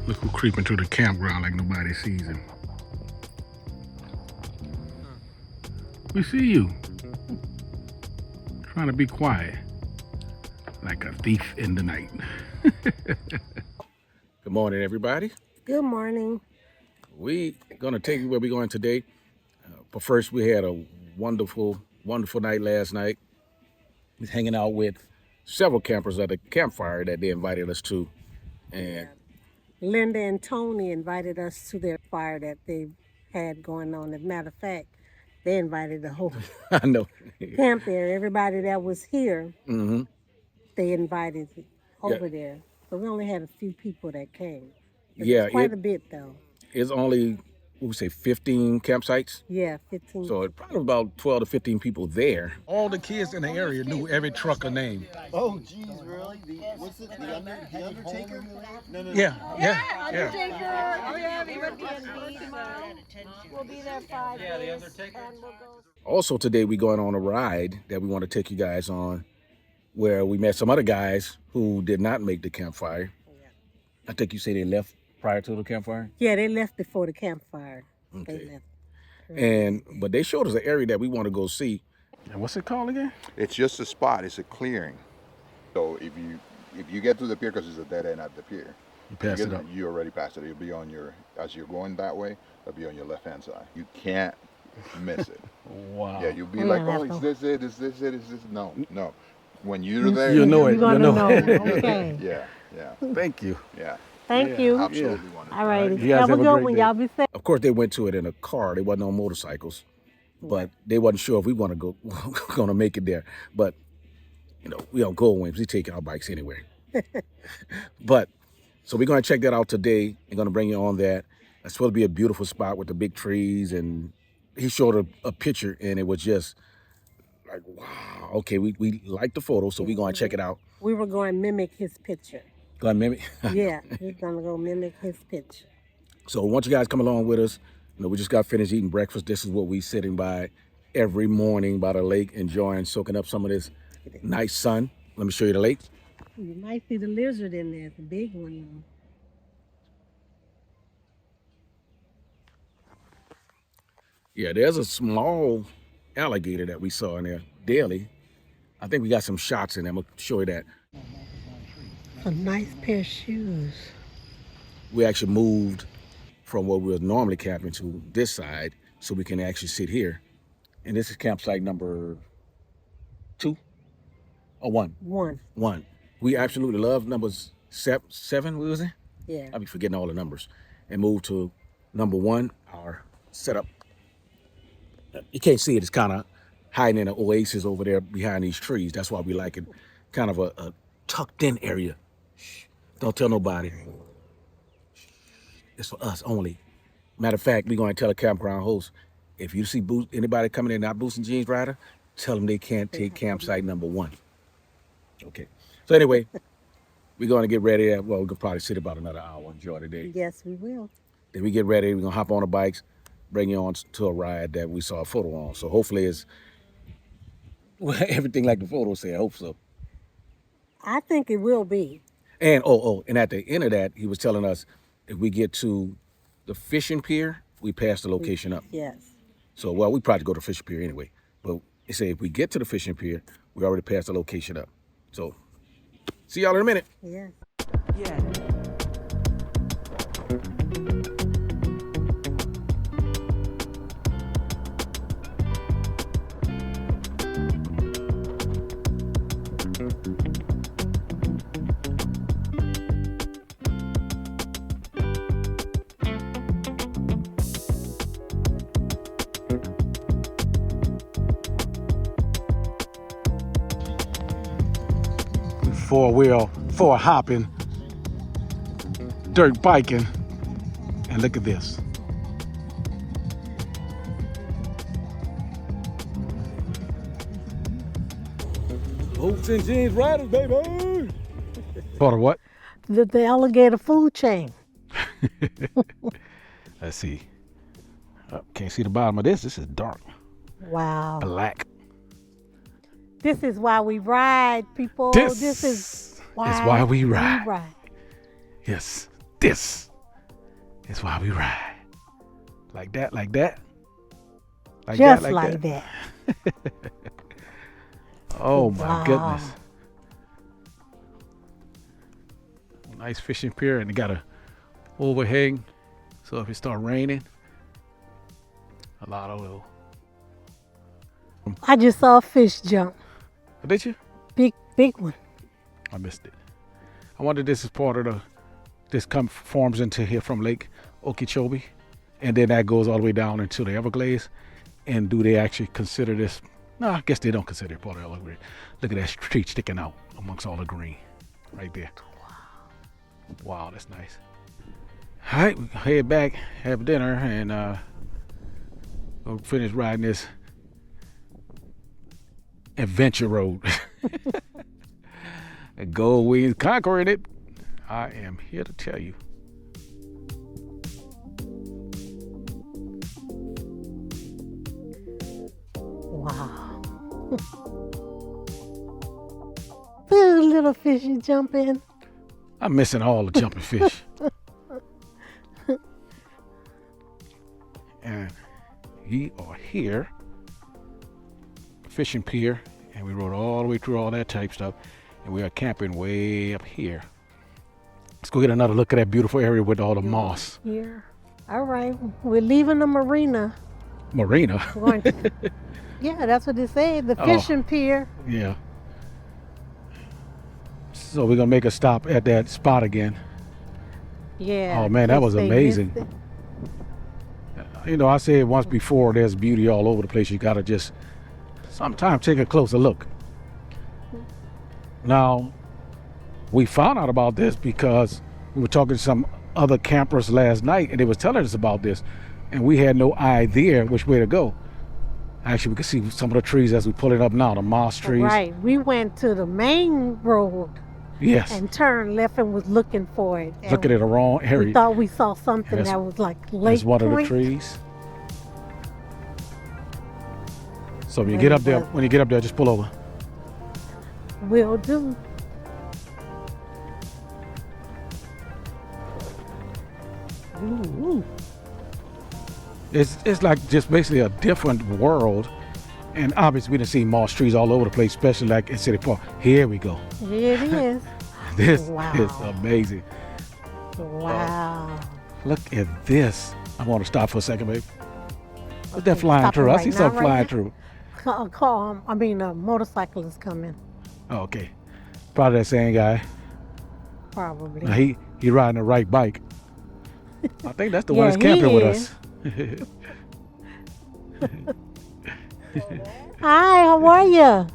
Look who creeping through the campground like nobody sees him. We see you. Trying to be quiet. Like a thief in the night. Good morning, everybody. Good morning. We gonna take you where we're going today. But first, we had a wonderful night last night. We're hanging out with several campers at a campfire that they invited us to. And Linda and Tony invited us to their fire that they had going on. As a matter of fact, they invited the whole I know. camp there. Everybody that was here, Mm-hmm. they invited over there. So we only had a few people that came. Yeah, It's quite a bit though. It's only, what we say, 15 campsites. Yeah, 15. So it's probably about 12 to 15 people there. All the kids in the area knew every trucker name. Oh, geez, really? What's it? The Undertaker? No. Yeah. Undertaker. Oh yeah, we would be in B tomorrow. We'll be there 5 days. Yeah, the Undertaker. And we'll go. Also today we're going on a ride that we want to take you guys on, where we met some other guys who did not make the campfire. I think you say they left prior to the campfire? Yeah, they left before the campfire. Okay. They left. But they showed us an area that we want to go see. And what's it called again? It's just a spot. It's a clearing. So if you get to the pier, because it's a dead end at the pier, You pass it up. You already passed it. It'll be on your, as you're going that way, it'll be on your left hand side. You can't miss it. Wow. Yeah, you'll be like, oh, is this it? Is this it? Is this? No. When you're there, You know it. You're You gonna know it. Okay. Yeah. Thank you. Yeah. Thank you. Absolutely wonderful. All righty. You guys Have a have a good great one. day. Y'all be safe. Of course, they went to it in a car. They wasn't on motorcycles, but they wasn't sure if we want to go, going to make it there. But we don't go when we taking our bikes anywhere. But so we're going to check that out today. We're going to bring you on that. It's supposed to be a beautiful spot with the big trees, and he showed a picture, and it was just like, wow. Okay, we like the photo, so we're going to check it out. We were going to mimic his picture. Go ahead, mimic. Yeah, we're going to go mimic his picture. So once you guys come along with us, we just got finished eating breakfast. This is what we sitting by every morning by the lake, enjoying, soaking up some of this nice sun. Let me show you the lake. You might see the lizard in there. It's a big one. Yeah, there's a small alligator that we saw in there daily. I think we got some shots in there. I'm going to show you that. A nice pair of shoes. We actually moved from where we were normally camping to this side so we can actually sit here. And this is campsite number 2 or 1? 1. 1. We absolutely love numbers 7, what was it? Yeah. I'll be forgetting all the numbers. And moved to number 1, our setup. You can't see it. It's kind of hiding in an oasis over there behind these trees. That's why we like it. Kind of a tucked in area. Shh. Don't tell nobody. Shh. It's for us only. Matter of fact, we're going to tell a campground host, if you see anybody coming in not boosting jeans rider, tell them they can't take campsite number 1. Okay. So anyway, we're going to get ready. Well, we could probably sit about another hour, enjoy the day. Yes, we will. Then we get ready. We're going to hop on the bikes, bring you on to a ride that we saw a photo on. So hopefully it's everything like the photo said. I hope so. I think it will be. And and at the end of that, he was telling us if we get to the fishing pier, we pass the location up. Yes. So, well, we probably go to the fishing pier anyway. But they say if we get to the fishing pier, we already passed the location up. So, see y'all in a minute. Yes. Yeah. Four hopping, dirt biking, and look at this. Boots and jeans riders, baby. Part of what? The alligator food chain. Let's see. Can't see the bottom of this. This is dark. Wow. Black. This is why we ride, people. This is why, is why we ride. Yes. This It's why we ride. Like that, like that. Like Just that, like that. Oh my Wow. goodness. Nice fishing pier, and it got a overhang. So if it start raining, a lot of little. I just saw a fish jump. Did you? Big one. I missed it. I wonder if this is part of this forms into here from Lake Okeechobee, and then that goes all the way down into the Everglades. And do they actually consider this? No, I guess they don't consider it part of the Everglades. Look at that tree sticking out amongst all the green right there. Wow, that's nice. All right, we head back, have dinner, and we'll finish riding this adventure road. And gold wings conquering it. I am here to tell you. Wow. Look, little fishy jumping. I'm missing all the jumping fish. And we are here, fishing pier, and we rode all the way through all that type stuff, and we are camping way up here. Let's go get another look at that beautiful area with all the moss. Here. All right. We're leaving the marina. Marina? Going to, yeah, that's what they say. The fishing pier. Yeah. So we're going to make a stop at that spot again. Yeah. Oh, man, that was they amazing. missed it. You know, I said once before, there's beauty all over the place. You got to just sometimes take a closer look. Now, we found out about this because we were talking to some other campers last night, and they was telling us about this, and we had no idea which way to go. Actually, we could see some of the trees as we pull it up now, the moss trees. Right. We went to the main road Yes. and turned left and was looking for it. And Looking at the wrong we area. thought we saw something That's- that was like Lake That's one of the Point. trees. So when you But get it up there, just pull over. Will do. Ooh. It's like just basically a different world. And obviously we done seen moss trees all over the place, especially like in City Park. Here we go. Here it is. This Wow. is amazing. Wow. Look at this. I want to stop for a second, babe. What's that Okay, flying stop through? I right see now, something right flying now. through. A motorcycle is coming. Oh, okay. Probably that same guy. Probably. Now, he riding the right bike. I think that's the one Yeah, that's camping he with is. us. Hi, how are you?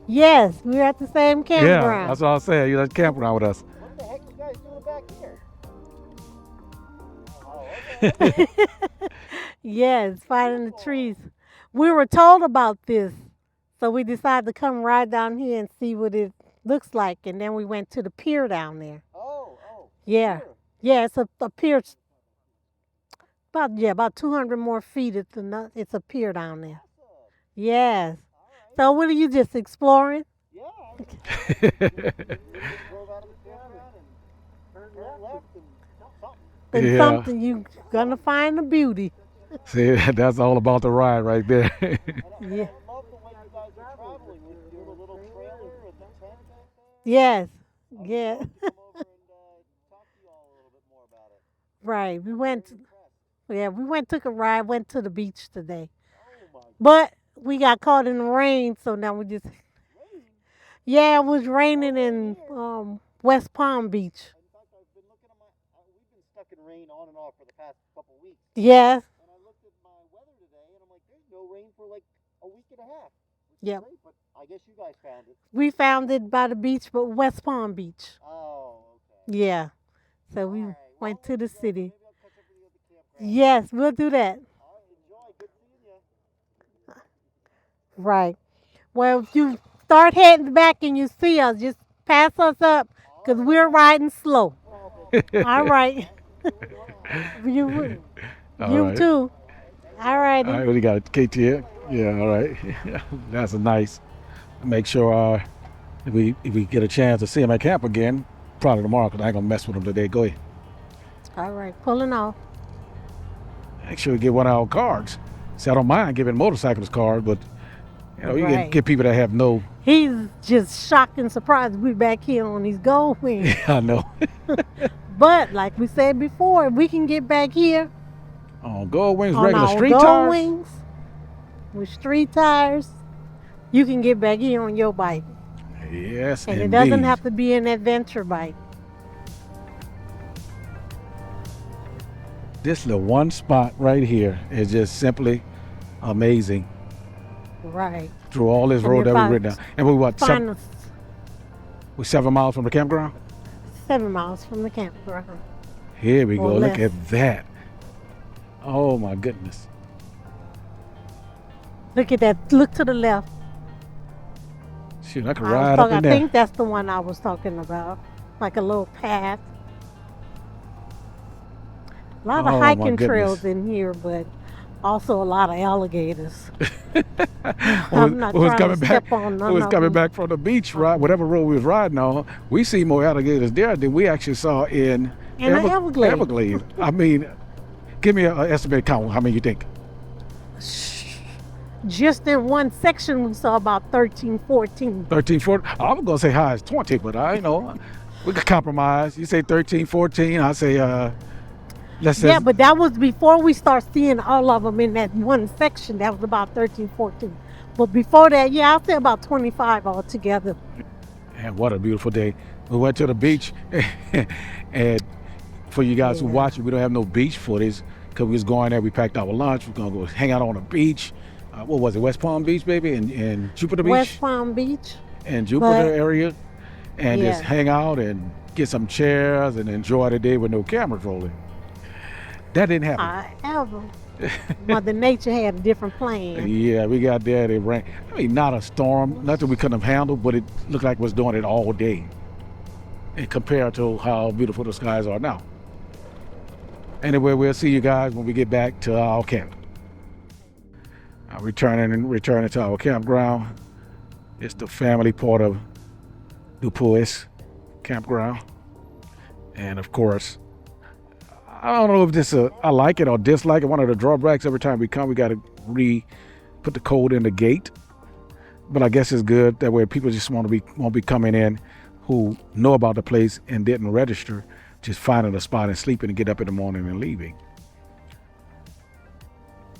Yes, we're at the same Yeah, campground. that's what I was saying. You're at the campground with us. What the heck you guys doing back here? Yes, finding the trees. We were told about this, so we decided to come right down here and see what it looks like. And then we went to the pier down there. Oh. Yeah. Here. Yeah, it's a pier. About 200 more feet. It's a pier down there. Yes. So what are you just exploring? Yeah. I drove out of the campground and turned left and something. And Yeah. something you gonna find the beauty. See, that's all about the ride right there. Yeah. I love the way you guys are traveling with doing a little trailer and the tent. Yes. Yeah. Come over and talk to you all a little bit more about it. Right. We took a ride, went to the beach today. Oh my But we got caught in the rain, so now we just yeah, it was raining in West Palm Beach. In fact, I've been looking at we've been stuck in rain on and off for the past couple weeks. Yes. And I looked at my weather today and I'm like, there's no rain for like a week and a half. Which Yep. is great, but I guess you guys found it. We found it by the beach, but West Palm Beach. Oh, okay. Yeah. So we All right, went well, to the city. Maybe I'll catch up with you at the campground. Yes, we'll do that. All right, enjoy. Good seeing you. Right. Well, if you start heading back and you see us, just pass us up because we're riding slow. All right. You All you right. too. All right. All right, what do you got? KT? Yeah, all right. That's a nice. Make sure if we get a chance to see him at camp again, probably tomorrow, because I ain't going to mess with him today. Go ahead. All right, pulling off. Actually, get one of our cards. See, I don't mind giving motorcycles cards, but you know, you can Right. get people that have no. He's just shocked and surprised we back here on these gold wings. I know. But like we said before, we can get back here On gold wings, on regular our street gold tires. wings with street tires. You can get back here on your bike, Yes, and indeed. it doesn't have to be an adventure bike. This little one spot right here is just simply amazing. Right. Through all this And road if that I we went down, and we what? Find us We're 7 miles from the campground. 7 miles from the campground. Here we Or go. Look less. at that. Oh my goodness. Look at that. Look to the left. Shoot, I could I ride up in there. think that's the one I was talking about. Like a little path. A lot Oh, of my hiking goodness. trails in here, but also a lot of alligators. When not we was trying to coming back, step on none we was of coming them. back from the beach, right? Whatever road we was riding on, we see more alligators there than we actually saw in In the Everglades. Everglades. I mean, give me an estimated count. How many you think? Just in one section, we saw about 13, 14. 13, 14? I was gonna say high as 20, but I know we could compromise. You say 13, 14. I say let's say Yeah, but that was before we start seeing all of them in that one section. That was about 13, 14. But before that, yeah, I'll say about 25 altogether. And what a beautiful day. We went to the beach, and for you guys who Yeah. watch it, we don't have no beach footage because we was going there. We packed our lunch. We're gonna go hang out on the beach. What was it? West Palm Beach, baby, and Jupiter Beach, West Palm Beach. and Jupiter but- area, and just Yeah. hang out and get some chairs and enjoy the day with no cameras rolling. That didn't happen. However, Mother Nature had a different plan. Yeah, we got there. It rained. I mean, not a storm, nothing we couldn't have handled, but it looked like it was doing it all day. And compared to how beautiful the skies are now. Anyway, we'll see you guys when we get back to our camp. Returning to our campground. It's the family part of DuPuis campground. And of course, I don't know if this I like it or dislike it. One of the drawbacks, every time we come, we got to put the code in the gate. But I guess it's good that way. People just won't be coming in who know about the place and didn't register, just finding a spot and sleeping and get up in the morning and leaving.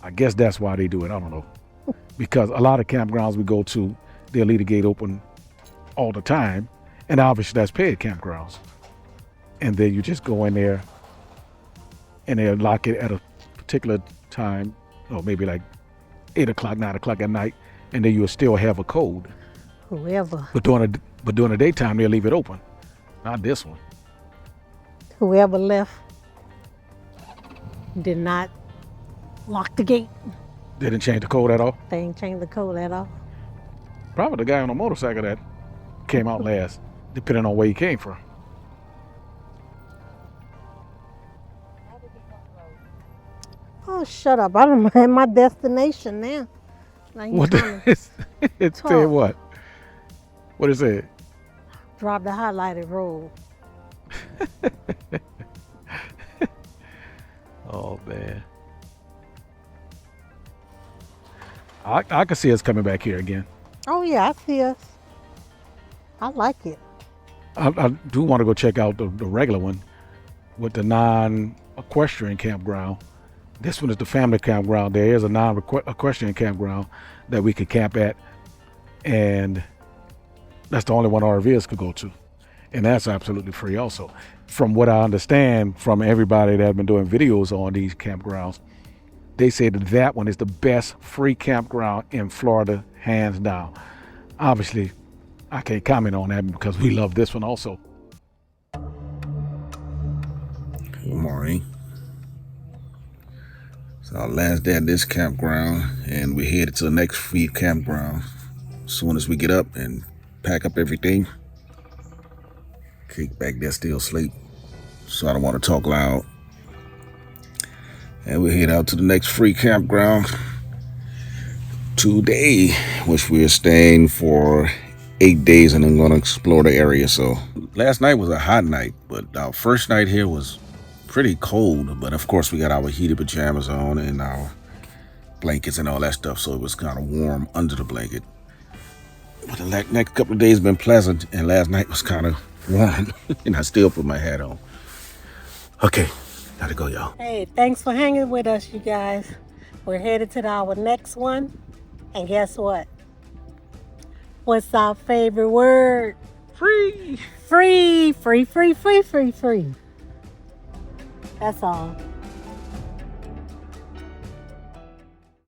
I guess that's why they do it. I don't know. Because a lot of campgrounds we go to, they'll leave the gate open all the time. And obviously that's paid campgrounds. And then you just go in there and they'll lock it at a particular time, or maybe like 8 o'clock, 9 o'clock at night, and then you'll still have a code. Whoever But during the daytime, they'll leave it open. Not this one. left did not lock the gate. They didn't change the code at all. They ain't changed the code at all. Probably the guy on the motorcycle that came out last, depending on where he came from. Oh, shut up. I don't mind my destination now. Now you What trying to it said talk. what? What it said? drop the highlighted road. Oh man. I can see us coming back here again. Oh, yeah, I see us. I like it. I do want to go check out the regular one with the non-equestrian campground. This one is the family campground. There is a non-equestrian campground that we could camp at, and that's the only one RVs could go to, and that's absolutely free also. From what I understand from everybody that have been doing videos on these campgrounds, they say that one is the best free campground in Florida, hands down. Obviously, I can't comment on that because we love this one also. Good morning. It's our last day at this campground, and we're headed to the next free campground as soon as we get up and pack up everything. Kick back there still asleep, so I don't want to talk loud. And we head out to the next free campground today, which we're staying for 8 days and then going to explore the area. So last night was a hot night, but our first night here was pretty cold, but of course we got our heated pajamas on and our blankets and all that stuff, so it was kind of warm under the blanket. But the next couple of days been pleasant, and last night was kind of warm, and I still put my hat on. Okay, gotta go, y'all. Hey, thanks for hanging with us, you guys. We're headed to our next one. And guess what? What's our favorite word? Free. Free, free, free, free, free, free. That's all.